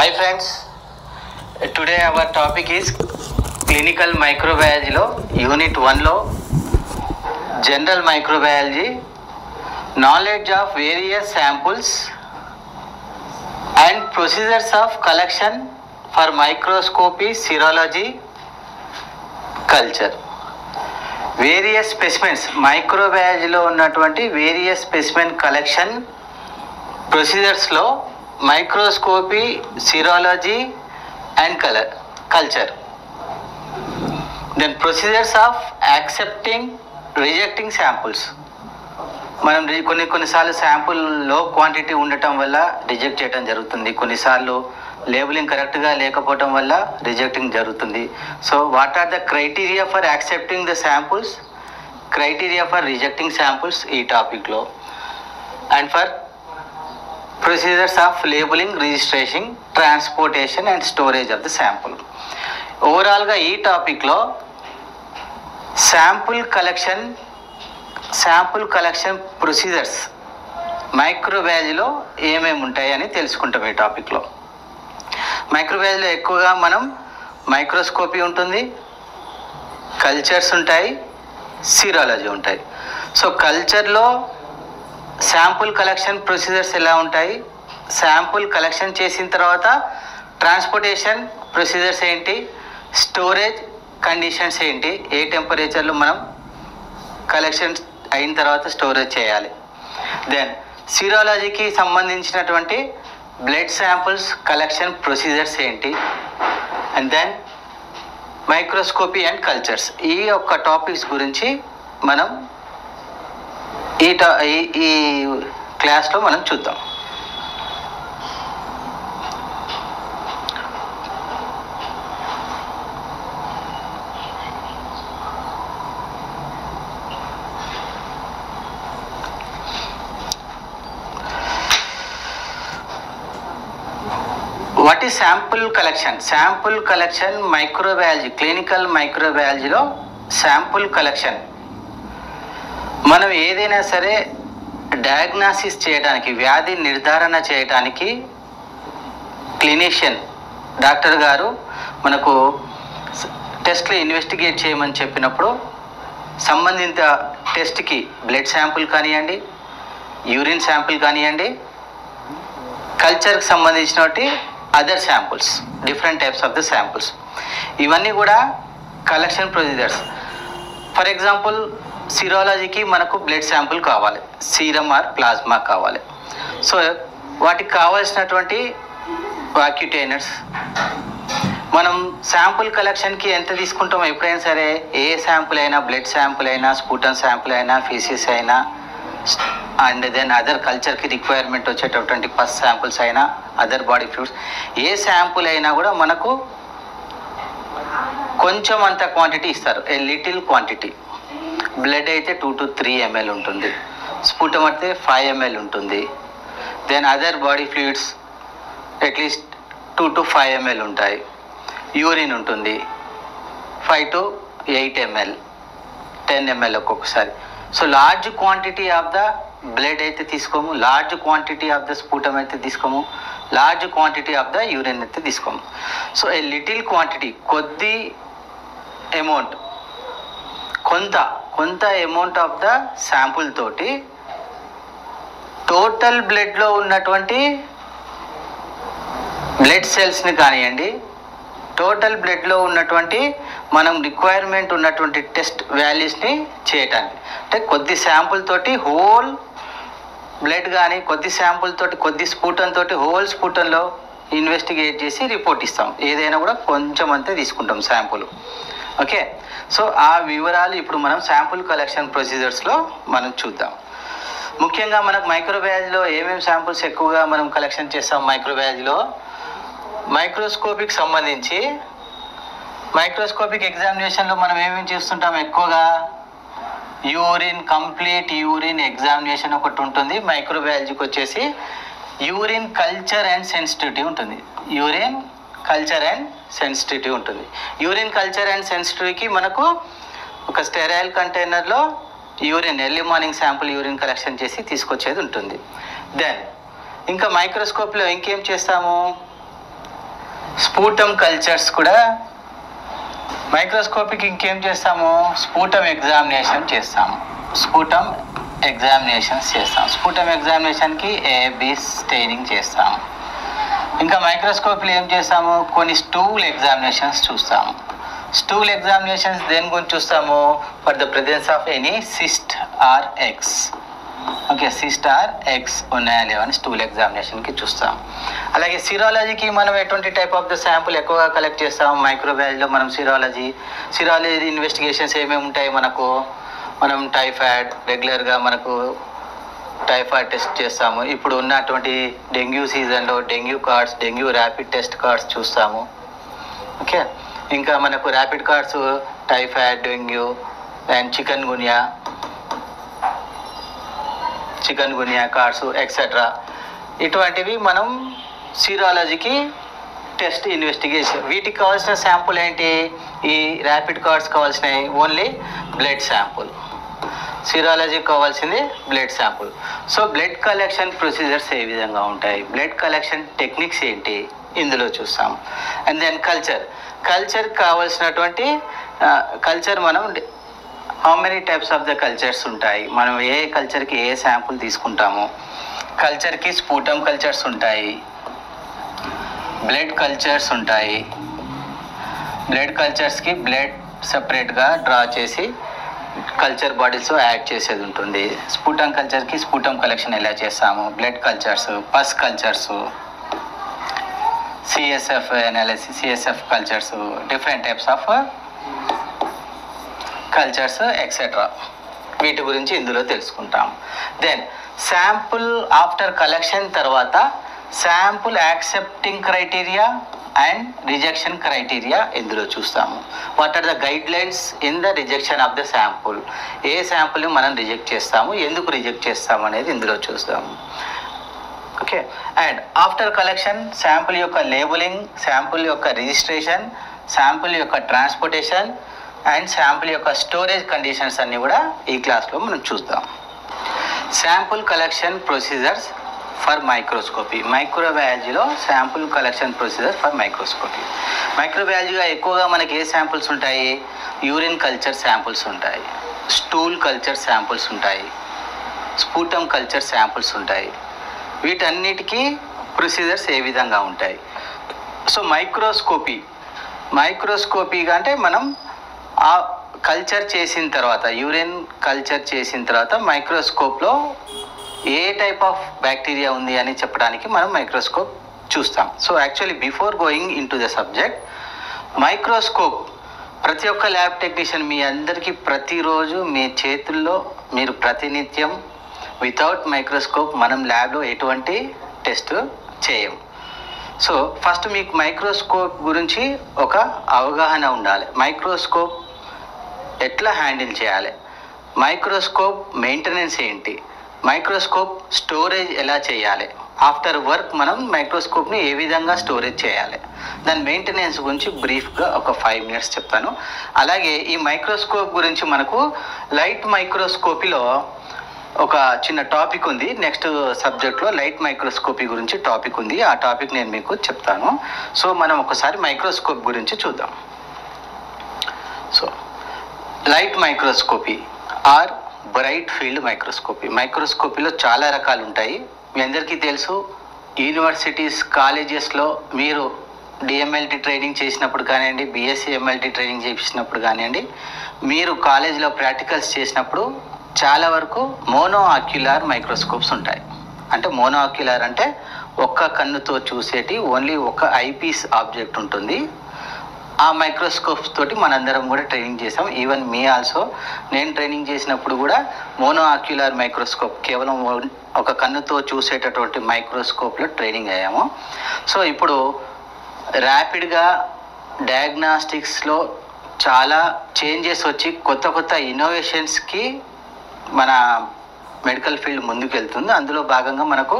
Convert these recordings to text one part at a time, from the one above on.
Hi friends, today our topic is clinical microbiology lo unit 1 lo general microbiology, knowledge of various samples and procedures of collection for microscopy, serology, culture. Various specimens మైక్రోబయాలజీలో ఉన్నటువంటి various specimen collection ప్రొసీజర్స్లో microscopy, serology and culture. Then procedures of accepting, rejecting samples. మనం కొన్నిసార్లు sample లో quantity ఉండటం వల్ల reject చేయడం జరుగుతుంది, కొన్నిసార్లు లేబులింగ్ కరెక్ట్గా లేకపోవటం వల్ల రిజెక్టింగ్ జరుగుతుంది. So what are the criteria for accepting the samples, criteria for rejecting samples ఈ టాపిక్లో. And for procedures of labelling, registration, transportation and storage of the sample. ఓవరాల్గా ఈ టాపిక్లో శాంపుల్ కలెక్షన్ ప్రొసీజర్స్ మైక్రోబయాలజీలో ఏమేమి ఉంటాయని తెలుసుకుంటాం ఈ టాపిక్లో. మైక్రోబయాలజీలో ఎక్కువగా మనం మైక్రోస్కోపీ ఉంటుంది, కల్చర్స్ ఉంటాయి, సీరాలజీ ఉంటాయి. సో కల్చర్లో శాంపుల్ కలెక్షన్ ప్రొసీజర్స్ ఎలా ఉంటాయి, శాంపుల్ కలెక్షన్ చేసిన తర్వాత ట్రాన్స్పోర్టేషన్ ప్రొసీజర్స్ ఏంటి, స్టోరేజ్ కండిషన్స్ ఏంటి, ఏ టెంపరేచర్లో మనం కలెక్షన్ అయిన తర్వాత స్టోరేజ్ చేయాలి. దెన్ సీరాలజీకి సంబంధించినటువంటి బ్లడ్ శాంపుల్స్ కలెక్షన్ ప్రొసీజర్స్ ఏంటి, and then microscopy and cultures. ఈ యొక్క టాపిక్స్ గురించి మనం ఈ క్లాస్లో మనం చూద్దాం. What is sample collection? Sample collection microbiology, clinical మైక్రోబయాలజీలో శాంపుల్ కలెక్షన్ మనం ఏదైనా సరే డయాగ్నాసిస్ చేయడానికి, వ్యాధి నిర్ధారణ చేయడానికి క్లినిషియన్ డాక్టర్ గారు మనకు టెస్ట్లు ఇన్వెస్టిగేట్ చేయమని చెప్పినప్పుడు సంబంధిత టెస్ట్కి బ్లడ్ శాంపుల్ కానివ్వండి, యూరిన్ శాంపుల్ కానివ్వండి, కల్చర్కి సంబంధించినటువంటి other samples, different types of the samples, ఇవన్నీ కూడా కలెక్షన్ ప్రొసీజర్స్. ఫర్ ఎగ్జాంపుల్ సిరాలజీకి మనకు బ్లడ్ శాంపుల్ కావాలి, సీరం ఆర్ ప్లాస్మా కావాలి. సో వాటికి కావాల్సినటువంటి వాక్యుటైనర్స్ మనం శాంపుల్ కలెక్షన్కి ఎంత తీసుకుంటాం? ఎప్పుడైనా సరే ఏ శాంపుల్ అయినా, బ్లడ్ శాంపుల్ అయినా, స్పూటన్ శాంపుల్ అయినా, ఫీసిస్ అయినా, అండ్ దెన్ అదర్ కల్చర్కి రిక్వైర్మెంట్ వచ్చేటటువంటి పస్ శాంపుల్స్ అయినా, అదర్ బాడీ ఫ్లూయిడ్స్, ఏ శాంపుల్ అయినా కూడా మనకు కొంచెం అంత క్వాంటిటీ ఇస్తారు, ఏ లిటిల్ క్వాంటిటీ. బ్లడ్ అయితే 2 to 3 ml ఉంటుంది, స్పూటం అయితే 5 ml ఉంటుంది, then other body fluids at least 2 to 5 ml ఉంటాయి, యూరిన్ ఉంటుంది 5 to 8 ml, 10 ml ఒక్కొక్కసారి. So large quantity of the blood అయితే తీసుకోము, large quantity of the sputum అయితే తీసుకోము, large quantity of the urine అయితే తీసుకోము. సో ఏ లిటిల్ క్వాంటిటీ, కొద్ది అమౌంట్, కొంత అమౌంట్ ఆఫ్ ద శాంపుల్ తోటి టోటల్ బ్లడ్లో ఉన్నటువంటి బ్లడ్ సెల్స్ని కానివ్వండి, టోటల్ బ్లడ్లో ఉన్నటువంటి మనం రిక్వైర్మెంట్ ఉన్నటువంటి టెస్ట్ వాల్యూస్ని చేయటానికి, అంటే కొద్ది శాంపుల్ తోటి హోల్ బ్లడ్ కానీ, కొద్ది శాంపుల్ తోటి, కొద్ది స్పూటన్ తోటి హోల్ స్పూటన్లో ఇన్వెస్టిగేట్ చేసి రిపోర్ట్ ఇస్తాం. ఏదైనా కూడా కొంచెం అంతే తీసుకుంటాం శాంపుల్. ఓకే, సో ఆ వివరాలు ఇప్పుడు మనం శాంపుల్ కలెక్షన్ ప్రొసీజర్స్లో మనం చూద్దాం. ముఖ్యంగా మనకు మైక్రోబయాలజీలో ఏమేమి శాంపుల్స్ ఎక్కువగా మనం కలెక్షన్ చేస్తాం? మైక్రోబయాలజీలో మైక్రోస్కోపిక్ సంబంధించి మైక్రోస్కోపిక్ ఎగ్జామినేషన్లో మనం ఏమేమి చేస్తుంటాం? ఎక్కువగా యూరిన్, కంప్లీట్ యూరిన్ ఎగ్జామినేషన్ ఒకటి ఉంటుంది. మైక్రోబయాలజీకి వచ్చేసి యూరిన్ కల్చర్ అండ్ సెన్సిటివిటీ ఉంటుంది, యూరిన్ కల్చర్ అండ్ సెన్సిటివిటీ ఉంటుంది. యూరిన్ కల్చర్ అండ్ సెన్సిటివిటీకి మనకు ఒక స్టెరైల్ కంటైనర్లో urine, early morning sample urine collection చేసి తీసుకొచ్చేది ఉంటుంది. దెన్ ఇంకా మైక్రోస్కోప్లో ఇంకేం చేస్తాము? స్పూటం కల్చర్స్ కూడా మైక్రోస్కోపిక్ ఇంకేం చేస్తాము, స్పూటం ఎగ్జామినేషన్ చేస్తాము. స్పూటం ఎగ్జామినేషన్స్ చేస్తాం. స్పూటం ఎగ్జామినేషన్కి ఏబి స్టెయినింగ్ చేస్తాము. ఇంకా మైక్రోస్కోప్లో ఏం చేస్తాము, కొన్ని స్టూల్ ఎగ్జామినేషన్స్ చూస్తాము. స్టూల్ ఎగ్జామినేషన్స్ దేని గురించి చూస్తాము, for the presence of any cyst or eggs. Okay, cyst or eggs ఉన్నాయా లేవా అని స్టూల్ ఎగ్జామినేషన్కి చూస్తాం. అలాగే సిరాలజీకి మనం ఎటువంటి టైప్ ఆఫ్ ద శాంపుల్ ఎక్కువగా కలెక్ట్ చేస్తాం, మైక్రోబయాలజీలో మనం సిరాలజీ ఇన్వెస్టిగేషన్స్ ఏమేమి ఉంటాయి మనకు, మనం టైఫాయిడ్ రెగ్యులర్గా మనకు టైఫాయిడ్ టెస్ట్ చేస్తాము. ఇప్పుడు ఉన్నటువంటి డెంగ్యూ సీజన్లో dengue cards, dengue rapid test cards చూస్తాము. ఓకే, ఇంకా మనకు rapid cards typhoid, dengue and chikungunya cards etcetera. ఇటువంటివి మనం సీరాలజీకి టెస్ట్ ఇన్వెస్టిగేషన్. వీటికి కావాల్సిన శాంపుల్ ఏంటి, ఈ ర్యాపిడ్ కార్డ్స్ కావాల్సినవి ఓన్లీ బ్లడ్ శాంపుల్, సీరాలజీకి కావాల్సింది blood sample. So blood collection procedures ఏ విధంగా ఉంటాయి, బ్లడ్ కలెక్షన్ టెక్నిక్స్ ఏంటి ఇందులో చూస్తాం. అండ్ దెన్ కల్చర్ కావాల్సినటువంటి కల్చర్, మనం how many types of the cultures ఉంటాయి, మనం ఏ కల్చర్కి ఏ శాంపుల్ తీసుకుంటాము. కల్చర్కి స్పూటం కల్చర్స్ ఉంటాయి, బ్లడ్ కల్చర్స్ ఉంటాయి. బ్లడ్ కల్చర్స్కి బ్లడ్ సపరేట్గా డ్రా చేసి కల్చర్ బాడీస్లో యాడ్ చేసేది ఉంటుంది. స్పూటం కల్చర్కి స్పూటం కలెక్షన్ ఎలా చేస్తాము. Blood cultures, pus cultures, CSF analysis, CSF cultures, different types of cultures etcetera. వీటి గురించి ఇందులో తెలుసుకుంటాం. దెన్ శాంపుల్ ఆఫ్టర్ కలెక్షన్ తర్వాత sample accepting criteria and rejection criteria ఇందులో చూస్తాము. What are the guidelines in the rejection of the sample, ఏ శాంపుల్ని మనం రిజెక్ట్ చేస్తాము, ఎందుకు రిజెక్ట్ చేస్తాము అనేది ఇందులో చూస్తాము. Okay, and after collection sample యొక్క లేబులింగ్, శాంపుల్ యొక్క రిజిస్ట్రేషన్, శాంపుల్ యొక్క ట్రాన్స్పోర్టేషన్ అండ్ శాంపుల్ యొక్క స్టోరేజ్ కండిషన్స్ అన్నీ కూడా ఈ క్లాస్లో మనం చూస్తాం. Sample collection procedures for microscopy. మైక్రోబయాలజీలో sample collection procedure for microscopy. మైక్రోబయాలజీగా ఎక్కువగా మనకి ఏ శాంపుల్స్ ఉంటాయి, యూరిన్ కల్చర్ శాంపుల్స్ ఉంటాయి, స్టూల్ కల్చర్ శాంపుల్స్ ఉంటాయి, స్పూటం కల్చర్ శాంపుల్స్ ఉంటాయి. వీటన్నిటికీ ప్రొసీజర్స్ ఏ విధంగా ఉంటాయి. సో మైక్రోస్కోపీగా అంటే మనం ఆ కల్చర్ చేసిన తర్వాత, యూరిన్ కల్చర్ చేసిన తర్వాత మైక్రోస్కోప్లో ఏ టైప్ ఆఫ్ బ్యాక్టీరియా ఉంది అని చెప్పడానికి మనం మైక్రోస్కోప్ చూస్తాం. So actually before going in to the subject, microscope ప్రతి ఒక్క ల్యాబ్ టెక్నీషియన్ మీ అందరికీ ప్రతిరోజు మీ చేతుల్లో మీరు ప్రతినిత్యం వితౌట్ మైక్రోస్కోప్ మనం ల్యాబ్లో ఎటువంటి టెస్ట్ చేయం. సో ఫస్ట్ మీకు మైక్రోస్కోప్ గురించి ఒక అవగాహన ఉండాలి. మైక్రోస్కోప్ ఎట్లా హ్యాండిల్ చేయాలి, మైక్రోస్కోప్ మెయింటెనెన్స్ ఏంటి, మైక్రోస్కోప్ స్టోరేజ్ ఎలా చేయాలి, ఆఫ్టర్ వర్క్ మనం మైక్రోస్కోప్ని ఏ విధంగా స్టోరేజ్ చేయాలి, దాని మెయింటెనెన్స్ గురించి బ్రీఫ్గా ఒక 5 minutes చెప్తాను. అలాగే ఈ మైక్రోస్కోప్ గురించి మనకు లైట్ మైక్రోస్కోపీలో ఒక చిన్న టాపిక్ ఉంది. నెక్స్ట్ సబ్జెక్ట్లో లైట్ మైక్రోస్కోపీ గురించి టాపిక్ ఉంది. ఆ టాపిక్ నేను మీకు చెప్తాను. సో మనం ఒకసారి మైక్రోస్కోప్ గురించి చూద్దాం. So light microscopy or bright field microscopy. మైక్రోస్కోపీలో చాలా రకాలు ఉంటాయి. మీ అందరికీ తెలుసు, యూనివర్సిటీస్, కాలేజెస్లో మీరు డిఎంఎల్టీ ట్రైనింగ్ చేసినప్పుడు కానివ్వండి, బిఎస్సి ఎంఎల్టీ ట్రైనింగ్ చేసినప్పుడు కానివ్వండి, మీరు కాలేజీలో ప్రాక్టికల్స్ చేసినప్పుడు చాలా వరకు మోనో ఆక్యులార్ మైక్రోస్కోప్స్ ఉంటాయి. అంటే మోనో ఆక్యులార్ అంటే ఒక్క కన్నుతో చూసేటి ఓన్లీ ఒక ఐపీస్ ఆబ్జెక్ట్ ఉంటుంది. ఆ మైక్రోస్కోప్స్ తోటి మనందరం కూడా ట్రైనింగ్ చేసాం. ఈవెన్ మీ ఆల్సో, నేను ట్రైనింగ్ చేసినప్పుడు కూడా మోనో ఆక్యులార్ మైక్రోస్కోప్, కేవలం ఒక కన్నుతో చూసేటటువంటి మైక్రోస్కోప్లో ట్రైనింగ్ అయ్యాము. సో ఇప్పుడు ర్యాపిడ్గా డయాగ్నాస్టిక్స్లో చాలా చేంజెస్ వచ్చి కొత్త ఇన్నోవేషన్స్కి మన మెడికల్ ఫీల్డ్ ముందుకు వెళ్తుంది. అందులో భాగంగా మనకు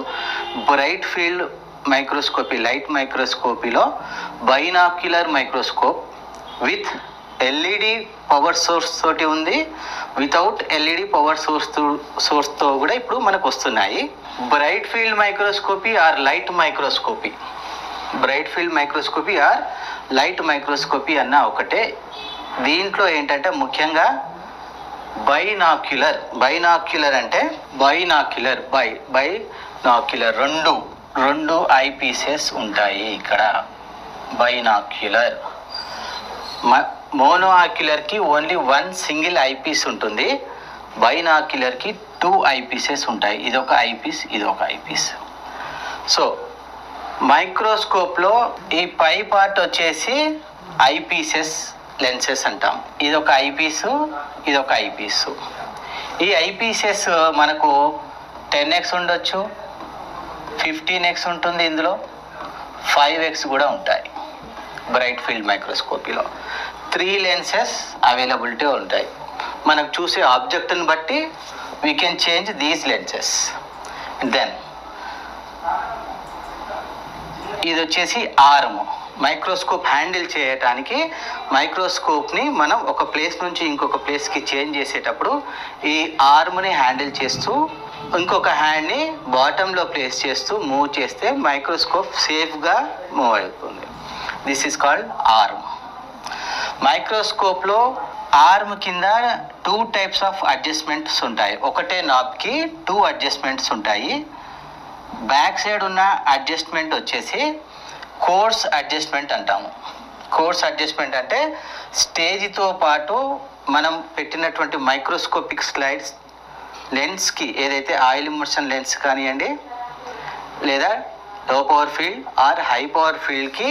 బ్రైట్ ఫీల్డ్ మైక్రోస్కోపీ, లైట్ మైక్రోస్కోపీలో binocular microscope with LED power source తోటి ఉంది, వితౌట్ ఎల్ఈడి పవర్ సోర్స్తో కూడా ఇప్పుడు మనకు వస్తున్నాయి. Bright field microscopy or light microscopy bright field microscopy or light microscopy అన్న ఒకటే. దీంట్లో ఏంటంటే ముఖ్యంగా బైనాక్యులర్ అంటే బైనాక్యులర్ రెండు ఐ పీసెస్ ఉంటాయి ఇక్కడ. బైనాక్యులర్ మోనోఆక్యులర్కి ఓన్లీ 1 సింగిల్ ఐ పీస్ ఉంటుంది. బైనాక్యులర్కి 2 ఐ పీసెస్ ఉంటాయి. ఇదొక ఐ పీస్, ఇదొక ఐ పీస్. సో మైక్రోస్కోప్లో ఈ పై పార్ట్ వచ్చేసి ఐ పీసెస్ లెన్సెస్ అంటాం. ఇదొక ఐ పీసు, ఇదొక ఐ పీసు. ఈ ఐ పీసెస్ మనకు 10x ఉండొచ్చు, 15x ఉంటుంది, ఇందులో 5x కూడా ఉంటాయి. బ్రైట్ ఫీల్డ్ మైక్రోస్కోపీలో 3 లెన్సెస్ అవైలబిలిటీ ఉంటాయి. మనకు చూసే ఆబ్జెక్ట్ని బట్టి we can change these lenses. Then ఇది వచ్చేసి ఆర్మ్. మైక్రోస్కోప్ హ్యాండిల్ చేయటానికి మైక్రోస్కోప్ని మనం ఒక ప్లేస్ నుంచి ఇంకొక ప్లేస్కి చేంజ్ చేసేటప్పుడు ఈ ఆర్మ్ని హ్యాండిల్ చేస్తూ ఇంకొక హ్యాండ్ని బాటంలో ప్లేస్ చేస్తూ మూవ్ చేస్తే మైక్రోస్కోప్ సేఫ్గా మూవ్ అవుతుంది. This is called arm. మైక్రోస్కోప్లో ఆర్మ్ కింద 2 టైప్స్ ఆఫ్ అడ్జస్ట్మెంట్స్ ఉంటాయి. ఒకటే నాబ్కి 2 అడ్జస్ట్మెంట్స్ ఉంటాయి. బ్యాక్ సైడ్ ఉన్న అడ్జస్ట్మెంట్ వచ్చేసి కోర్స్ అడ్జస్ట్మెంట్ అంటాము. కోర్స్ అడ్జస్ట్మెంట్ అంటే స్టేజ్తో పాటు మనం పెట్టినటువంటి మైక్రోస్కోపిక్ స్లైడ్స్ లెన్స్కి ఏదైతే ఆయిల్ ఇమ్మర్షన్ లెన్స్ కానివ్వండి లేదా low power field or high power ఫీల్డ్కి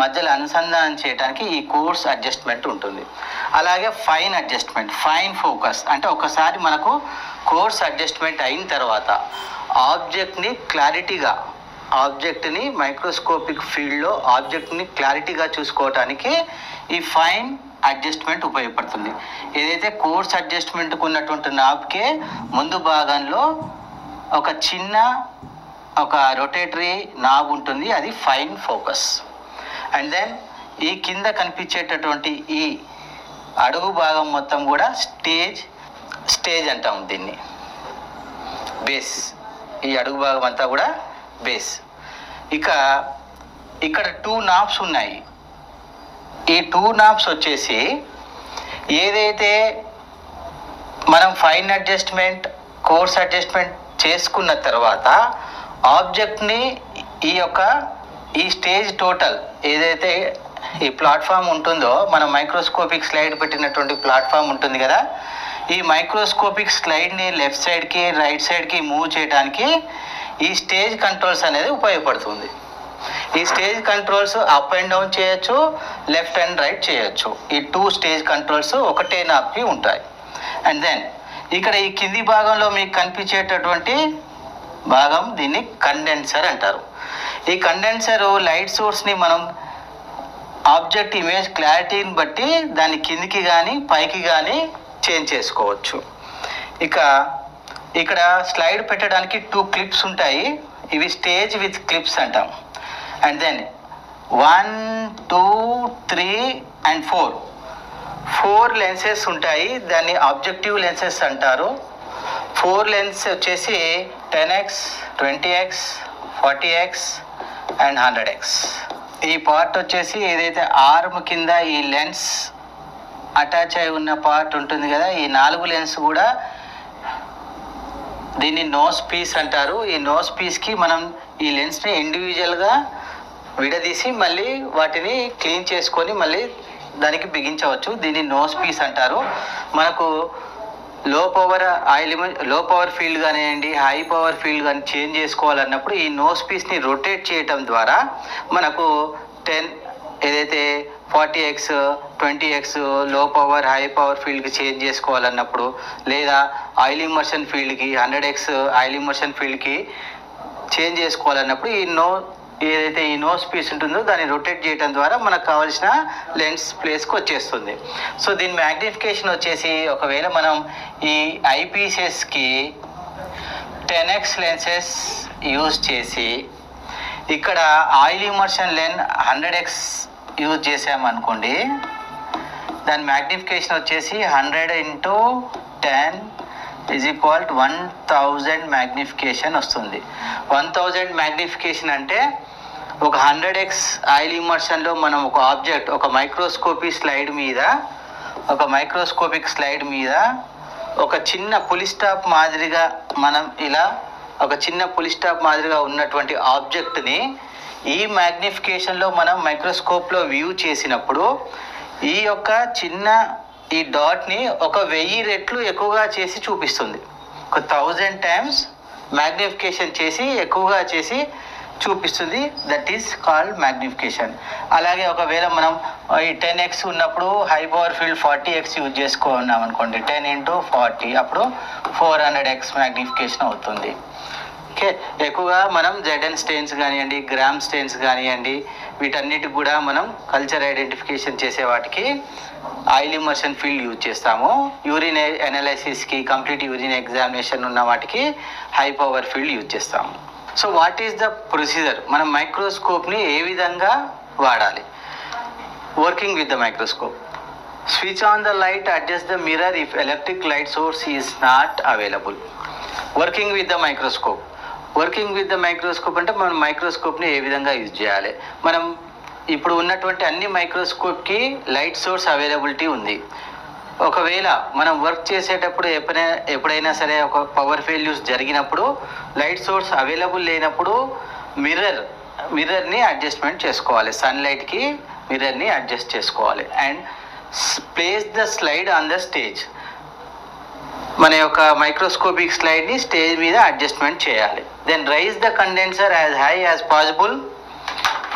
మధ్యలో అనుసంధానం చేయడానికి ఈ కోర్స్ అడ్జస్ట్మెంట్ ఉంటుంది. అలాగే ఫైన్ అడ్జస్ట్మెంట్, ఫైన్ ఫోకస్ అంటే ఒకసారి మనకు కోర్స్ అడ్జస్ట్మెంట్ అయిన తర్వాత ఆబ్జెక్ట్ని మైక్రోస్కోపిక్ ఫీల్డ్లో ఆబ్జెక్ట్ని క్లారిటీగా చూసుకోవటానికి ఈ ఫైన్ అడ్జస్ట్మెంట్ ఉపయోగపడుతుంది. ఏదైతే కోర్స్ అడ్జస్ట్మెంట్కు ఉన్నటువంటి నాబ్కే ముందు భాగంలో ఒక చిన్న రొటేటరీ నాబ్ ఉంటుంది, అది ఫైన్ ఫోకస్. అండ్ దెన్ ఈ కింద కనిపించేటటువంటి ఈ అడుగు భాగం మొత్తం కూడా స్టేజ్ అంటాం దీన్ని. బేస్, ఈ అడుగు భాగం అంతా కూడా బేస్. ఇక ఇక్కడ 2 నాబ్స్ ఉన్నాయి. ఈ 2 నాబ్స్ వచ్చేసి ఏదైతే మనం ఫైన్ అడ్జస్ట్మెంట్ కోర్స్ అడ్జస్ట్మెంట్ చేసుకున్న తర్వాత ఆబ్జెక్ట్ని ఈ స్టేజ్ టోటల్ ఏదైతే ఈ ప్లాట్ఫామ్ ఉంటుందో మనం మైక్రోస్కోపిక్ స్లైడ్ పెట్టినటువంటి ప్లాట్ఫామ్ ఉంటుంది కదా, ఈ మైక్రోస్కోపిక్ స్లైడ్ని లెఫ్ట్ సైడ్కి రైట్ సైడ్కి మూవ్ చేయడానికి ఈ స్టేజ్ కంట్రోల్స్ అనేది ఉపయోగపడుతుంది. ఈ stage controls up and down చేయొచ్చు, లెఫ్ట్ అండ్ రైట్ చేయొచ్చు. ఈ 2 స్టేజ్ కంట్రోల్స్ ఒకటే నాబ్కి ఉంటాయి. అండ్ దెన్ ఇక్కడ ఈ కింది భాగంలో మీకు కనిపించేటటువంటి భాగం దీన్ని కండెన్సర్ అంటారు. ఈ కండెన్సర్ లైట్ సోర్స్ని మనం ఆబ్జెక్ట్ ఇమేజ్ క్లారిటీని బట్టి దాన్ని కిందికి కానీ పైకి కానీ చేంజ్ చేసుకోవచ్చు. ఇక ఇక్కడ స్లైడ్ పెట్టడానికి 2 క్లిప్స్ ఉంటాయి. ఇవి స్టేజ్ విత్ క్లిప్స్ అంటాం. అండ్ దెన్ 1, 2, 3 and 4 లెన్సెస్ ఉంటాయి. దాన్ని ఆబ్జెక్టివ్ లెన్సెస్ అంటారు. 4 లెన్స్ వచ్చేసి 10x, 20x, 40x and 100x. ఈ పార్ట్ వచ్చేసి ఏదైతే ఆర్మ్ కింద ఈ లెన్స్ అటాచ్ అయి ఉన్న పార్ట్ ఉంటుంది కదా, ఈ 4 లెన్స్ కూడా దీన్ని నోస్ పీస్ అంటారు. ఈ నోస్ పీస్కి మనం ఈ లెన్స్ని ఇండివిజువల్గా విడదీసి మళ్ళీ వాటిని క్లీన్ చేసుకొని మళ్ళీ దానికి బిగించవచ్చు. దీన్ని నోస్ పీస్ అంటారు. మనకు లో పవర్ ఫీల్డ్ కానివ్వండి, హై పవర్ ఫీల్డ్ కానీ చేంజ్ చేసుకోవాలన్నప్పుడు ఈ నోస్ పీస్ని రొటేట్ చేయటం ద్వారా మనకు 10 ఏదైతే 40x, 20x లో పవర్ హై పవర్ ఫీల్డ్కి చేంజ్ చేసుకోవాలన్నప్పుడు లేదా ఆయిల్ ఇమ్మర్షన్ ఫీల్డ్కి 100x ఆయిల్ ఇమ్మర్షన్ ఫీల్డ్కి చేంజ్ చేసుకోవాలన్నప్పుడు ఏదైతే ఈ నోస్ పీస్ ఉంటుందో దాన్ని రొటేట్ చేయడం ద్వారా మనకు కావాల్సిన లెన్స్ ప్లేస్కి వచ్చేస్తుంది. సో దీని మ్యాగ్నిఫికేషన్ వచ్చేసి ఒకవేళ మనం ఈ ఐపీసెస్కి 10x లెన్సెస్ యూజ్ చేసి ఇక్కడ oil immersion lens 100x use చేసామనుకోండి, దాని మ్యాగ్నిఫికేషన్ వచ్చేసి 100 × 10 = 1000 మ్యాగ్నిఫికేషన్ వస్తుంది. 1000 మ్యాగ్నిఫికేషన్ అంటే ఒక 100x ఆయిల్ ఇమర్షన్లో మనం ఒక ఆబ్జెక్ట్ ఒక మైక్రోస్కోపిక్ స్లైడ్ మీద ఒక చిన్న పులి స్టాప్ మాదిరిగా ఉన్నటువంటి ఆబ్జెక్ట్ని ఈ మ్యాగ్నిఫికేషన్లో మనం మైక్రోస్కోప్లో వ్యూ చేసినప్పుడు ఈ డాట్ని 1000 రెట్లు ఎక్కువగా చేసి చూపిస్తుంది. 1000 times మ్యాగ్నిఫికేషన్ చేసి ఎక్కువగా చేసి చూపిస్తుంది. That is called magnification. అలాగే ఒకవేళ మనం ఈ 10x ఉన్నప్పుడు high power field 40x use చేసుకున్నాం అనుకోండి, 10 × 40 అప్పుడు 400x మ్యాగ్నిఫికేషన్ అవుతుంది. ఓకే, ఎక్కువగా మనం ZN స్టెయిన్స్ కానివ్వండి, గ్రామ్ స్టెయిన్స్ కానివ్వండి, వీటన్నిటికి కూడా మనం కల్చర్ ఐడెంటిఫికేషన్ చేసే వాటికి ఆయిల్ ఇమర్షన్ ఫీల్డ్ యూజ్ చేస్తాము. యూరిన్ అనాలిసిస్కి, కంప్లీట్ యూరిన్ ఎగ్జామినేషన్ ఉన్న వాటికి హై పవర్ ఫీల్డ్ యూజ్ చేస్తాము. So what is the procedure? మనం మైక్రోస్కోప్ని ఏ విధంగా వాడాలి? Working with the microscope. Switch on the light, adjust the mirror if electric light source is not available. Working with the microscope అంటే మనం మైక్రోస్కోప్ని ఏ విధంగా use చేయాలి? మనం ఇప్పుడు ఉన్నటువంటి అన్ని మైక్రోస్కోప్కి లైట్ సోర్స్ అవైలబిలిటీ ఉంది. ఒకవేళ మనం వర్క్ చేసేటప్పుడు ఎప్పుడైనా సరే ఒక పవర్ ఫెయిల్యూస్ జరిగినప్పుడు, లైట్ సోర్స్ అవైలబుల్ లేనప్పుడు మిర్రర్ని అడ్జస్ట్మెంట్ చేసుకోవాలి. సన్లైట్కి మిర్రర్ని అడ్జస్ట్ చేసుకోవాలి. And place the slide on the stage. మన యొక్క మైక్రోస్కోపిక్ స్లైడ్ని స్టేజ్ మీద అడ్జస్ట్మెంట్ చేయాలి. Then raise the condenser as high as possible.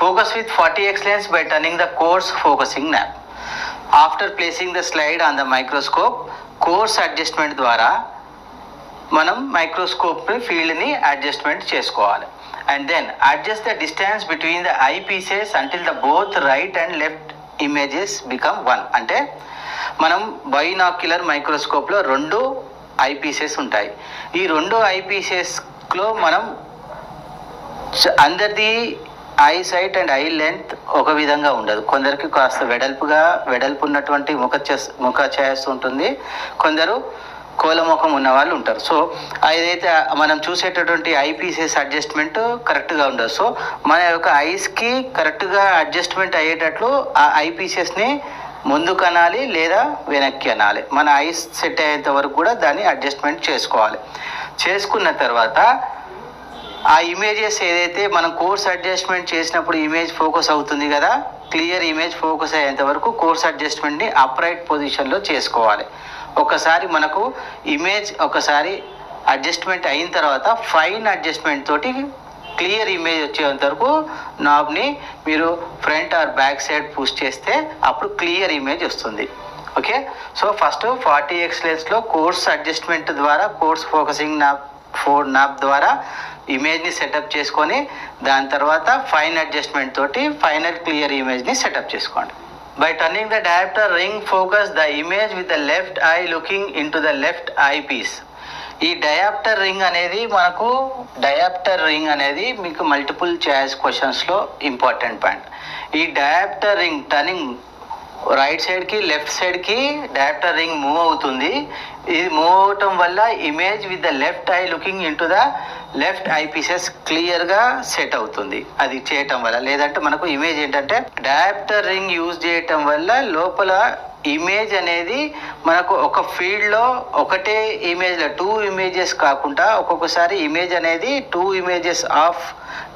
Focus with 40x lens by turning the coarse focusing knob. After placing the slide on the microscope, coarse adjustment ద్వారా మనం microscope ఫీల్డ్ని adjustment చేసుకోవాలి. And then adjust the distance between the eyepieces until the both right and left images become one. అంటే మనం binocular మైక్రోస్కోప్లో 2 eyepieces ఉంటాయి. ఈ 2 I పీసెస్లో మనం అందరిది eye sight and I length ఒక విధంగా ఉండదు. కొందరికి కాస్త వెడల్పు ఉన్నటువంటి ముఖ ఛాయస్సు ఉంటుంది, కొందరు కోలముఖం ఉన్న వాళ్ళు ఉంటారు. సో అదైతే మనం చూసేటటువంటి ఐ పీసెస్ అడ్జస్ట్మెంట్ కరెక్ట్గా ఉండదు. సో మన యొక్క ఐస్కి కరెక్ట్గా అడ్జస్ట్మెంట్ అయ్యేటట్లు ఆ ఐ పీసెస్ని ముందుకు అనాలి లేదా వెనక్కి అనాలి. మన ఐస్ సెట్ అయ్యేంత వరకు కూడా దాన్ని అడ్జస్ట్మెంట్ చేసుకోవాలి. చేసుకున్న తర్వాత ఆ ఇమేజెస్ ఏదైతే మనం కోర్స్ అడ్జస్ట్మెంట్ చేసినప్పుడు ఇమేజ్ ఫోకస్ అవుతుంది కదా, క్లియర్ ఇమేజ్ ఫోకస్ అయ్యేంత వరకు కోర్స్ అడ్జస్ట్మెంట్ని అప్రైట్ పొజిషన్లో చేసుకోవాలి. ఒకసారి మనకు ఇమేజ్ అడ్జస్ట్మెంట్ అయిన తర్వాత ఫైన్ అడ్జస్ట్మెంట్ తోటి క్లియర్ ఇమేజ్ వచ్చేంత వరకు నాబ్ని మీరు front or back side push చేస్తే అప్పుడు క్లియర్ ఇమేజ్ వస్తుంది. ఓకే, సో ఫస్ట్ 40x lensలో కోర్స్ అడ్జస్ట్మెంట్ ద్వారా, కోర్స్ ఫోకసింగ్ నాబ్ ద్వారా ఇమేజ్ని సెటప్ చేసుకొని దాని తర్వాత ఫైన్ అడ్జస్ట్మెంట్ తోటి ఫైనల్ క్లియర్ ఇమేజ్ని సెటప్ చేసుకోండి. By turning the diopter ring focus the image with the left eye looking into the left eyepiece. ఈ డయాప్టర్ రింగ్ అనేది మీకు మల్టిపుల్ చాయిస్ క్వశ్చన్స్లో ఇంపార్టెంట్ పాయింట్. ఈ డయాప్టర్ రింగ్ టర్నింగ్ రైట్ సైడ్కి left సైడ్కి dioptre ring move అవుతుంది. ఇది move అవటం వల్ల image with the left eye looking into the left I pieces క్లియర్గా సెట్ అవుతుంది. అది చేయటం వల్ల, లేదంటే మనకు ఇమేజ్ ఏంటంటే డయాప్టర్ రింగ్ యూజ్ చేయటం వల్ల లోపల ఇమేజ్ అనేది మనకు ఒక ఫీల్డ్లో ఒకటే ఇమేజ్లో 2 ఇమేజెస్ కాకుండా ఒక్కొక్కసారి ఇమేజ్ అనేది 2 ఇమేజెస్ ఆఫ్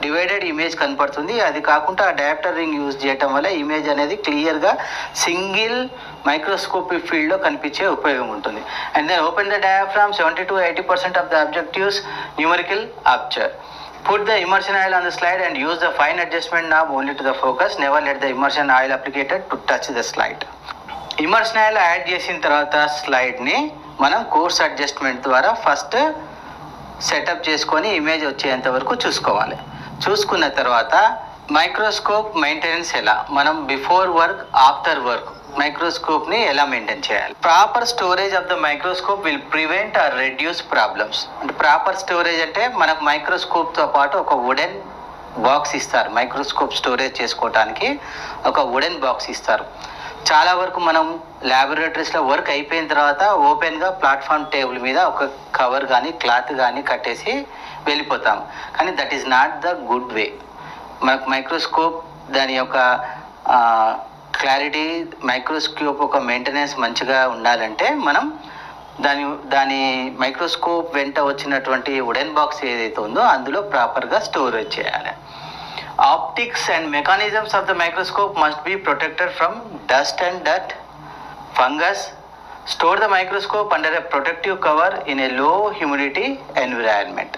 డివైడెడ్ ఇమేజ్ కనపడుతుంది. అది కాకుండా ఆ డయాప్టర్ రింగ్ యూజ్ చేయటం వల్ల ఇమేజ్ అనేది క్లియర్గా సింగిల్ మైక్రోస్కోపిక్ ఫీల్డ్లో కనిపించే ఉపయోగం ఉంటుంది. And then open the diaphragm 70 to 80% of the objectives numerical aperture. Put the immersion oil on the slide and use the fine adjustment knob only to the focus. Never let the immersion oil applicated to touch the slide. Immersion oil add చేసిన తర్వాత స్లైడ్ని మనం coarse adjustment ద్వారా first setup చేసుకొని image వచ్చేంత వరకు చూసుకోవాలి. చూసుకున్న తర్వాత మైక్రోస్కోప్ మెయింటెనెన్స్ ఎలా, మనం బిఫోర్ వర్క్ ఆఫ్టర్ వర్క్ మైక్రోస్కోప్ని ఎలా మెయింటైన్ చేయాలి. Proper storage of the microscope will prevent or reduce problems. అంటే ప్రాపర్ స్టోరేజ్ అంటే మనకు మైక్రోస్కోప్తో పాటు ఒక వుడెన్ బాక్స్ ఇస్తారు. మైక్రోస్కోప్ స్టోరేజ్ చేసుకోవడానికి ఒక వుడెన్ బాక్స్ ఇస్తారు. చాలా వరకు మనం ల్యాబొరేటరీస్లో వర్క్ అయిపోయిన తర్వాత ఓపెన్గా ప్లాట్ఫామ్ టేబుల్ మీద ఒక కవర్ కానీ క్లాత్ కానీ కట్టేసి వెళ్ళిపోతాం. కానీ that is not the good way. మనకు మైక్రోస్కోప్ దాని యొక్క క్లారిటీ, మైక్రోస్కోప్ ఒక మెయింటెనెన్స్ మంచిగా ఉండాలంటే మనం దాని మైక్రోస్కోప్ వెంట వచ్చినటువంటి వుడెన్ బాక్స్ ఏదైతే ఉందో అందులో ప్రాపర్గా స్టోరేజ్ చేయాలి. Optics and mechanisms of the microscope must be protected from dust and dirt, fungus. Store the microscope under a protective cover in a low humidity environment.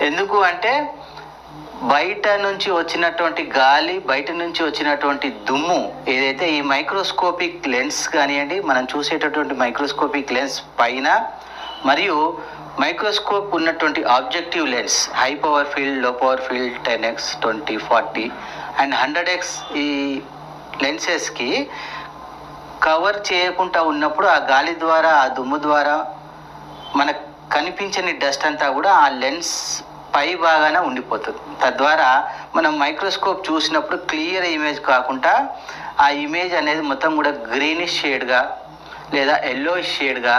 ఎందుకు అంటే బయట నుంచి వచ్చినటువంటి గాలి, బయట నుంచి వచ్చినటువంటి దుమ్ము ఏదైతే ఈ మైక్రోస్కోపిక్ లెన్స్ కానివ్వండి, మనం చూసేటటువంటి మైక్రోస్కోపిక్ లెన్స్ పైన మరియు మైక్రోస్కోప్ ఉన్నటువంటి objective lens, high power field, low power field, 10x, 20, 40 and 100x ఈ లెన్సెస్కి కవర్ చేయకుండా ఉన్నప్పుడు ఆ గాలి ద్వారా, ఆ దుమ్ము ద్వారా మనకు కనిపించని డస్ట్ అంతా కూడా ఆ లెన్స్ పై భాగాన ఉండిపోతుంది. తద్వారా మనం మైక్రోస్కోప్ చూసినప్పుడు క్లియర్ ఇమేజ్ కాకుండా ఆ ఇమేజ్ అనేది మొత్తం కూడా గ్రీనిష్ షేడ్గా లేదా ఎల్లోయిష్ షేడ్గా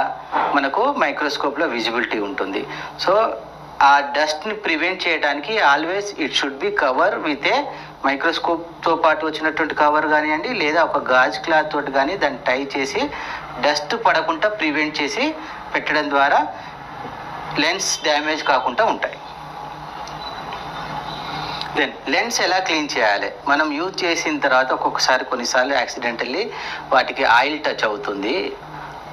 మనకు మైక్రోస్కోప్లో విజిబిలిటీ ఉంటుంది. సో ఆ డస్ట్ని ప్రివెంట్ చేయడానికి always it should be cover with a మైక్రోస్కోప్తో పాటు వచ్చినటువంటి కవర్ కానివ్వండి, లేదా ఒక గాజ్ క్లాత్ తోటి కానీ దాన్ని టై చేసి డస్ట్ పడకుండా ప్రివెంట్ చేసి పెట్టడం ద్వారా లెన్స్ డ్యామేజ్ కాకుండా ఉంటాయి. దెన్ లెన్స్ ఎలా క్లీన్ చేయాలి? మనం యూజ్ చేసిన తర్వాత ఒక్కొక్కసారి కొన్నిసార్లు యాక్సిడెంటల్లీ వాటికి ఆయిల్ టచ్ అవుతుంది.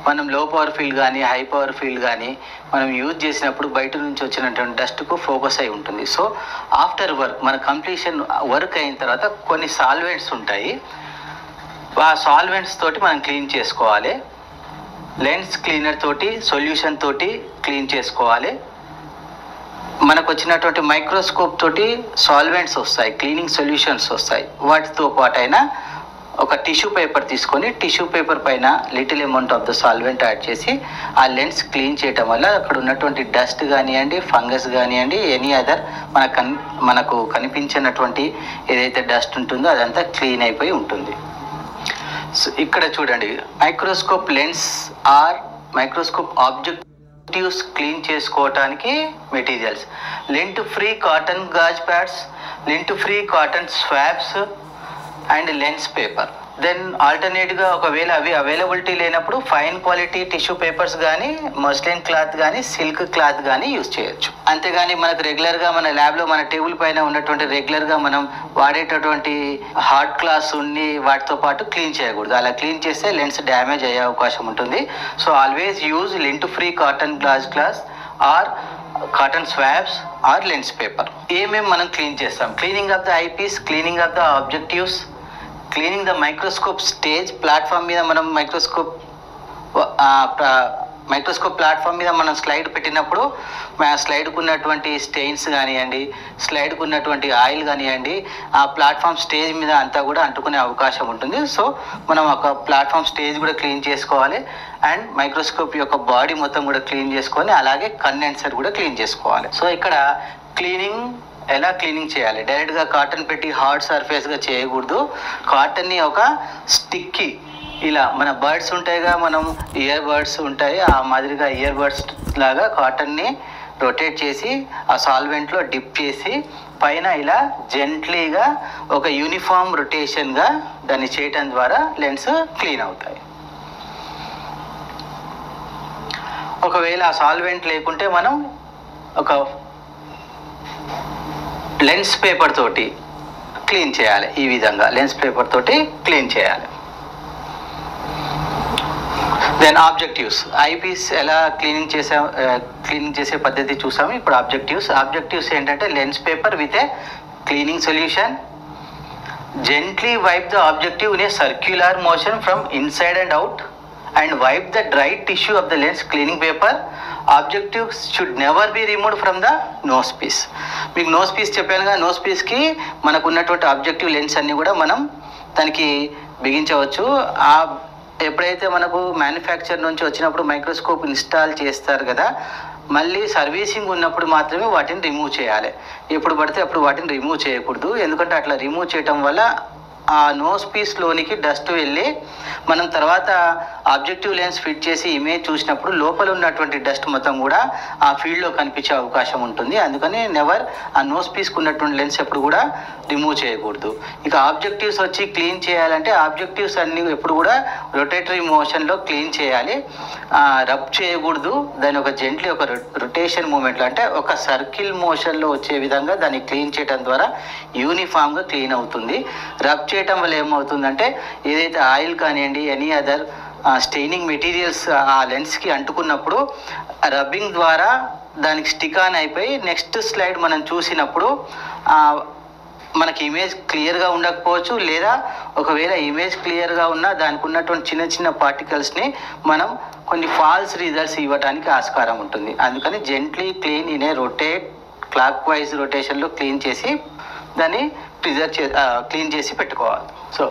మనం లో పవర్ ఫీల్డ్ కానీ, హై పవర్ ఫీల్డ్ కానీ మనం యూజ్ చేసినప్పుడు బయట నుంచి వచ్చినటువంటి డస్ట్కు ఫోకస్ అయి ఉంటుంది. సో ఆఫ్టర్ వర్క్, మన కంప్లీషన్ వర్క్ అయిన తర్వాత కొన్ని సాల్వెంట్స్ ఉంటాయి. ఆ సాల్వెంట్స్ తోటి మనం క్లీన్ చేసుకోవాలి. లెన్స్ క్లీనర్ తోటి, సొల్యూషన్ తోటి క్లీన్ చేసుకోవాలి. మనకు వచ్చినటువంటి మైక్రోస్కోప్ తోటి సాల్వెంట్స్ వస్తాయి, క్లీనింగ్ సొల్యూషన్స్ వస్తాయి. వాటితో పాటు అయినా ఒక టిష్యూ పేపర్ తీసుకొని టిష్యూ పేపర్ పైన little amount of the solvent add చేసి ఆ లెన్స్ క్లీన్ చేయటం వల్ల అక్కడ ఉన్నటువంటి డస్ట్ కానివ్వండి, ఫంగస్ కానివ్వండి, ఎనీ అదర్ మనకు కనిపించినటువంటి ఏదైతే డస్ట్ ఉంటుందో అదంతా క్లీన్ అయిపోయి ఉంటుంది. సో ఇక్కడ చూడండి, microscope lens or microscope objectives clean చేసుకోవటానికి materials: lint free cotton gauze pads, lint free cotton swabs and lens paper. Then ఆల్టర్నేట్గా ఒకవేళ అవి అవైలబిలిటీ లేనప్పుడు ఫైన్ క్వాలిటీ టిష్యూ పేపర్స్ కానీ, మస్లిన్ క్లాత్ కానీ, సిల్క్ క్లాత్ కానీ యూజ్ చేయొచ్చు. అంతేగాని మనకు రెగ్యులర్గా మన ల్యాబ్లో మన టేబుల్ పైన ఉన్నటువంటి రెగ్యులర్గా మనం వాడేటటువంటి హార్డ్ క్లాత్స్ ఉండి వాటితో పాటు క్లీన్ చేయకూడదు. అలా క్లీన్ చేస్తే లెన్స్ డ్యామేజ్ అయ్యే అవకాశం ఉంటుంది. So always use lint free cotton glass or cotton swabs or lens paper. ఏమేమి మనం క్లీన్ చేస్తాం? Cleaning of the eyepiece, cleaning of the objectives, cleaning the microscope stage. Platform మీద మనం మైక్రోస్కోప్ ప్లాట్ఫామ్ మీద మనం స్లైడ్ పెట్టినప్పుడు స్లైడ్కు ఉన్నటువంటి స్టెయిన్స్ కానివ్వండి, స్లైడ్కు ఉన్నటువంటి ఆయిల్ కానివ్వండి, ఆ ప్లాట్ఫామ్ స్టేజ్ మీద అంతా కూడా అంటుకునే అవకాశం ఉంటుంది. సో మనం ఒక ప్లాట్ఫామ్ స్టేజ్ కూడా క్లీన్ చేసుకోవాలి. అండ్ మైక్రోస్కోప్ యొక్క బాడీ మొత్తం కూడా క్లీన్ చేసుకొని అలాగే కండెన్సర్ కూడా క్లీన్ చేసుకోవాలి. సో ఇక్కడ ఎలా క్లీనింగ్ చేయాలి? డైరెక్ట్గా కాటన్ పెట్టి హార్డ్ సర్ఫేస్గా చేయకూడదు. కాటన్ని ఒక స్టిక్కి ఇలా మన బర్డ్స్ ఉంటాయిగా, మనం ఇయర్ బర్డ్స్ ఉంటాయి, ఆ మాదిరిగా ఇయర్ బర్డ్స్ లాగా కాటన్ని రొటేట్ చేసి ఆ సాల్వెంట్లో డిప్ చేసి పైన ఇలా జెంట్లీగా ఒక యూనిఫామ్ రొటేషన్గా దాన్ని చేయటం ద్వారా లెన్స్ క్లీన్ అవుతాయి. ఒకవేళ ఆ సాల్వెంట్ లేకుంటే మనం ఒక లెన్స్ పేపర్ తోటి క్లీన్ చేయాలి. ఈ విధంగా లెన్స్ పేపర్ తోటి క్లీన్ చేయాలి. Then objectives. ఐపీస్ ఎలా క్లీనింగ్ చేసే పద్ధతి చూసాము. ఇప్పుడు ఆబ్జెక్టివ్స్ ఏంటంటే lens paper with a cleaning solution. Gently wipe the objective in a circular motion from inside and out and wipe the dry tissue of the lens cleaning paper. Objectives should never be removed from the nose piece. మీకు nose piece చెప్పానుగా, nose పీస్కి మనకు ఉన్నటువంటి objective lens అన్నీ కూడా మనం దానికి బిగించవచ్చు. ఎప్పుడైతే మనకు మ్యానుఫ్యాక్చర్ నుంచి వచ్చినప్పుడు మైక్రోస్కోప్ ఇన్స్టాల్ చేస్తారు కదా, మళ్ళీ సర్వీసింగ్ ఉన్నప్పుడు మాత్రమే వాటిని రిమూవ్ చేయాలి. ఎప్పుడు పడితే అప్పుడు వాటిని రిమూవ్ చేయకూడదు. ఎందుకంటే అట్లా రిమూవ్ చేయటం వల్ల ఆ నోస్ పీస్లోనికి డస్ట్ వెళ్ళి మనం తర్వాత ఆబ్జెక్టివ్ లెన్స్ ఫిట్ చేసి ఇమేజ్ చూసినప్పుడు లోపల ఉన్నటువంటి డస్ట్ మొత్తం కూడా ఆ ఫీల్డ్లో కనిపించే అవకాశం ఉంటుంది. అందుకని నెవర్ ఆ నోస్ పీస్కి ఉన్నటువంటి లెన్స్ ఎప్పుడు కూడా రిమూవ్ చేయకూడదు. ఇక ఆబ్జెక్టివ్స్ వచ్చి క్లీన్ చేయాలంటే ఆబ్జెక్టివ్స్ అన్ని ఎప్పుడు కూడా రొటేటరీ మోషన్లో క్లీన్ చేయాలి, రబ్ చేయకూడదు. దాని ఒక జెంట్లీ ఒక రొటేషన్ మూమెంట్లో అంటే ఒక సర్కిల్ మోషన్లో వచ్చే విధంగా దాన్ని క్లీన్ చేయడం ద్వారా యూనిఫామ్గా క్లీన్ అవుతుంది. రబ్ చేయటం వల్ల ఏమవుతుందంటే ఏదైతే ఆయిల్ కానివ్వండి ఎనీ అదర్ స్టెయినింగ్ మెటీరియల్స్ ఆ లెన్స్కి అంటుకున్నప్పుడు రబ్బింగ్ ద్వారా దానికి స్టిక్ ఆన్ అయిపోయి నెక్స్ట్ స్లైడ్ మనం చూసినప్పుడు మనకి ఇమేజ్ క్లియర్గా ఉండకపోవచ్చు, లేదా ఒకవేళ ఇమేజ్ క్లియర్గా ఉన్నా దానికి ఉన్నటువంటి చిన్న చిన్న పార్టికల్స్ని మనం కొన్ని ఫాల్స్ రిజల్ట్స్ ఇవ్వడానికి ఆస్కారం ఉంటుంది. అందుకని gently clean in a rotate clockwise రొటేషన్లో క్లీన్ చేసి దాన్ని క్లీన్ చేసి పెట్టుకోవాలి. సో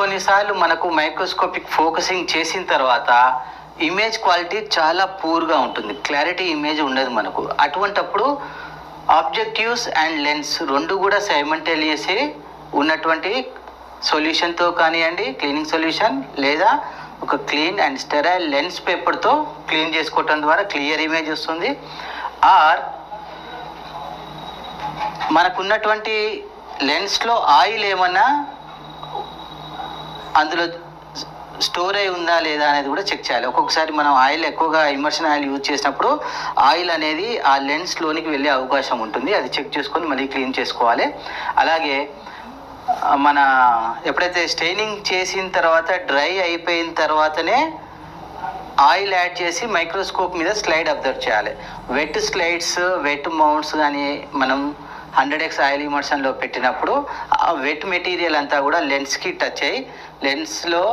కొన్నిసార్లు మనకు మైక్రోస్కోపిక్ ఫోకసింగ్ చేసిన తర్వాత ఇమేజ్ క్వాలిటీ చాలా పూర్గా ఉంటుంది, క్లారిటీ ఇమేజ్ ఉండదు మనకు. అటువంటప్పుడు ఆబ్జెక్టివ్స్ అండ్ లెన్స్ రెండు కూడా సైమల్టేనియస్లీ ఉన్నటువంటి సొల్యూషన్తో కానివ్వండి, క్లీనింగ్ సొల్యూషన్, లేదా ఒక క్లీన్ అండ్ స్టెరైల్ లెన్స్ పేపర్తో క్లీన్ చేసుకోవటం ద్వారా క్లియర్ ఇమేజ్ వస్తుంది. ఆర్ మనకున్నటువంటి లెన్స్లో ఆయిల్ ఏమన్నా అందులో స్టోర్ అయి ఉందా లేదా అనేది కూడా చెక్ చేయాలి. ఒక్కొక్కసారి మనం ఆయిల్ ఎక్కువగా ఇమర్షన్ ఆయిల్ యూజ్ చేసినప్పుడు ఆయిల్ అనేది ఆ లెన్స్లోనికి వెళ్ళే అవకాశం ఉంటుంది. అది చెక్ చేసుకొని మళ్ళీ క్లీన్ చేసుకోవాలి. అలాగే మన ఎప్పుడైతే స్టెయినింగ్ చేసిన తర్వాత డ్రై అయిపోయిన తర్వాతనే ఆయిల్ యాడ్ చేసి మైక్రోస్కోప్ మీద స్లైడ్ అబ్జర్వ్ చేయాలి. వెట్ స్లైడ్స్, వెట్ మౌంట్స్ కానీ మనం 100x ఆయిల్ ఇమర్షన్లో పెట్టినప్పుడు ఆ వెట్ మెటీరియల్ అంతా కూడా లెన్స్కి టచ్ అయ్యి లెన్స్లో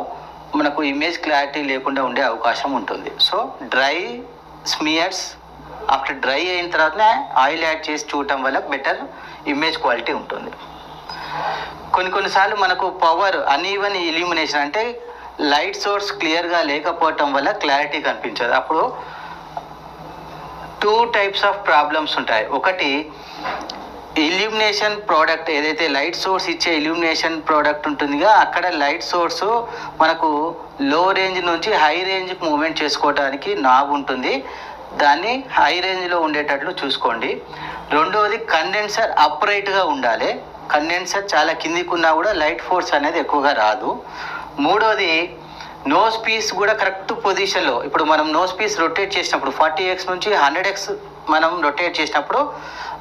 మనకు ఇమేజ్ క్లారిటీ లేకుండా ఉండే అవకాశం ఉంటుంది. So dry smears after dry అయిన తర్వాతనే ఆయిల్ యాడ్ చేసి చూడటం వల్ల బెటర్ ఇమేజ్ క్వాలిటీ ఉంటుంది. కొన్నిసార్లు మనకు పవర్ అన్ఈవెన్ ఇల్యూమినేషన్ అంటే లైట్ సోర్స్ క్లియర్గా లేకపోవటం వల్ల క్లారిటీ కనిపించదు. అప్పుడు 2 టైప్స్ ఆఫ్ ప్రాబ్లమ్స్ ఉంటాయి. ఒకటి ఇల్యూమినేషన్ ప్రోడక్ట్, ఏదైతే లైట్ సోర్స్ ఇచ్చే ఇల్యూమినేషన్ ప్రోడక్ట్ ఉంటుందిగా అక్కడ లైట్ సోర్సు మనకు లో రేంజ్ నుంచి హై రేంజ్కి మూవ్మెంట్ చేసుకోవడానికి నాబ్ ఉంటుంది, దాన్ని హై రేంజ్లో ఉండేటట్లు చూసుకోండి. రెండవది కండెన్సర్ అప్రైట్గా ఉండాలి, కండెన్సర్ చాలా కిందికి ఉన్నా కూడా లైట్ ఫోర్స్ అనేది ఎక్కువగా రాదు. మూడవది నోస్ పీస్ కూడా కరెక్ట్ పొజిషన్లో, ఇప్పుడు మనం నోస్ పీస్ రొటేట్ చేసినప్పుడు 40x నుంచి 100x మనం రొటేట్ చేసినప్పుడు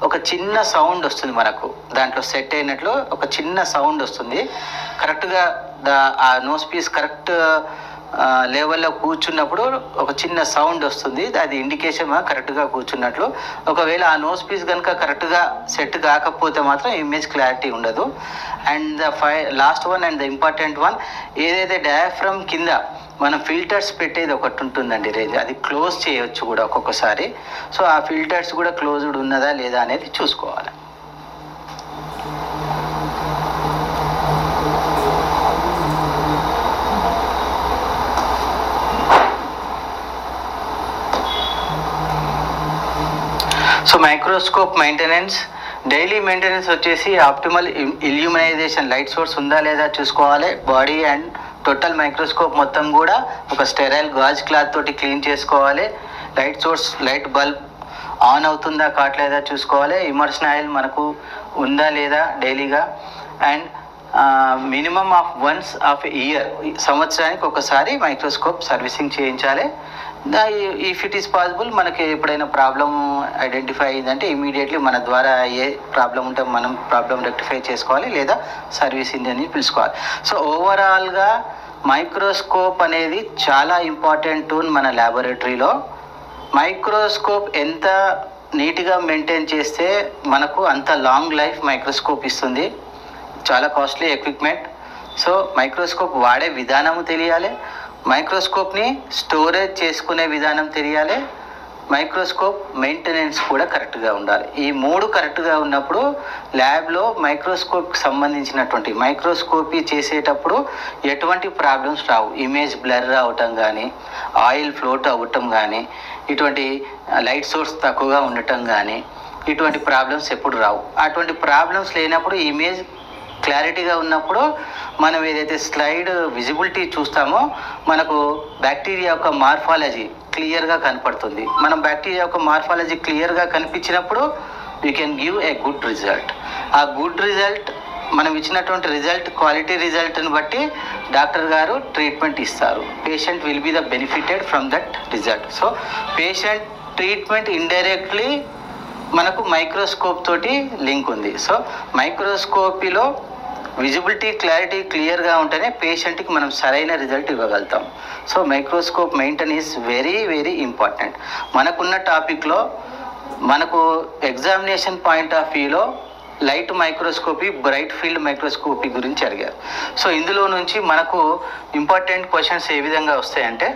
ఒక చిన్న సౌండ్ వస్తుంది, మనకు దాంట్లో సెట్ అయినట్లు ఒక చిన్న సౌండ్ వస్తుంది. కరెక్ట్గా ఆ నోస్ పీస్ కరెక్ట్ లెవెల్లో కూర్చున్నప్పుడు ఒక చిన్న సౌండ్ వస్తుంది, అది ఇండికేషన్ కరెక్ట్గా కూర్చున్నట్లు. ఒకవేళ ఆ నోస్ పీస్ కనుక కరెక్ట్గా సెట్ కాకపోతే మాత్రం ఇమేజ్ క్లారిటీ ఉండదు. And last one and the important one, ఏదైతే డయాఫ్రమ్ కింద మనం ఫిల్టర్స్ పెట్టేది ఒకటి ఉంటుందండి రేంజ్, అది క్లోజ్ చేయొచ్చు కూడా ఒక్కొక్కసారి. సో ఆ ఫిల్టర్స్ కూడా క్లోజ్డ్ ఉన్నదా లేదా అనేది చూసుకోవాలి. So microscope maintenance, daily maintenance వచ్చేసి ఆప్టిమల్ ఇల్యూమినైజేషన్, లైట్ సోర్స్ ఉందా లేదా చూసుకోవాలి. బాడీ అండ్ టోటల్ మైక్రోస్కోప్ మొత్తం కూడా ఒక స్టెరైల్ గాజ్ క్లాత్ తోటి క్లీన్ చేసుకోవాలి. Light source, light bulb on అవుతుందా కావట్లేదా చూసుకోవాలి. ఇమర్షన్ ఆయిల్ మనకు ఉందా లేదా డైలీగా. And minimum of once of year, సంవత్సరానికి ఒకసారి మైక్రోస్కోప్ సర్వీసింగ్ చేయించాలి. ఇఫ్ ఇట్ ఈస్ పాసిబుల్ మనకి ఎప్పుడైనా ప్రాబ్లం ఐడెంటిఫై అయిందంటే ఇమీడియట్లీ మన ద్వారా ఏ ప్రాబ్లం ఉంటే మనం ప్రాబ్లం రెక్టిఫై చేసుకోవాలి, లేదా సర్వీస్ ఇంజనీర్ని పిలుచుకోవాలి. సో ఓవరాల్గా మైక్రోస్కోప్ అనేది చాలా ఇంపార్టెంట్ టూల్ మన ల్యాబొరేటరీలో. మైక్రోస్కోప్ ఎంత నీట్గా మెయింటైన్ చేస్తే మనకు అంత లాంగ్ లైఫ్ మైక్రోస్కోప్ ఇస్తుంది. చాలా కాస్ట్లీ ఎక్విప్మెంట్. సో మైక్రోస్కోప్ వాడే విధానము తెలియాలి, మైక్రోస్కోప్ని స్టోరేజ్ చేసుకునే విధానం తెలియాలి, మైక్రోస్కోప్ మెయింటెనెన్స్ కూడా కరెక్ట్గా ఉండాలి. ఈ 3 కరెక్ట్గా ఉన్నప్పుడు ల్యాబ్లో మైక్రోస్కోప్కి సంబంధించినటువంటి మైక్రోస్కోపీ చేసేటప్పుడు ఎటువంటి ప్రాబ్లమ్స్ రావు. ఇమేజ్ బ్లర్ అవటం కానీ, ఆయిల్ ఫ్లోట్ అవ్వటం కానీ, ఇటువంటి లైట్ సోర్స్ తక్కువగా ఉండటం కానీ, ఇటువంటి ప్రాబ్లమ్స్ ఎప్పుడు రావు. అటువంటి ప్రాబ్లమ్స్ లేనప్పుడు ఇమేజ్ క్లారిటీగా ఉన్నప్పుడు మనం ఏదైతే స్లైడ్ విజిబిలిటీ చూస్తామో మనకు బ్యాక్టీరియా యొక్క మార్ఫాలజీ క్లియర్గా కనపడుతుంది. మనం బ్యాక్టీరియా యొక్క మార్ఫాలజీ క్లియర్గా కనిపించినప్పుడు you can give a good result. ఆ గుడ్ రిజల్ట్ మనం ఇచ్చినటువంటి రిజల్ట్ క్వాలిటీ రిజల్ట్ని బట్టి డాక్టర్ గారు ట్రీట్మెంట్ ఇస్తారు. Patient will be the benefited from that result. So patient treatment indirectly మనకు మైక్రోస్కోప్ తోటి లింక్ ఉంది. సో మైక్రోస్కోపీలో విజిబిలిటీ క్లారిటీ క్లియర్గా ఉంటేనే పేషెంట్కి మనం సరైన రిజల్ట్ ఇవ్వగలుగుతాం. So microscope maintain is very very important. మనకున్న టాపిక్లో మనకు ఎగ్జామినేషన్ పాయింట్ ఆఫ్ వ్యూలో light microscopy, bright field microscopy గురించి అడిగారు. సో ఇందులో నుంచి మనకు ఇంపార్టెంట్ క్వశ్చన్స్ ఏ విధంగా వస్తాయంటే,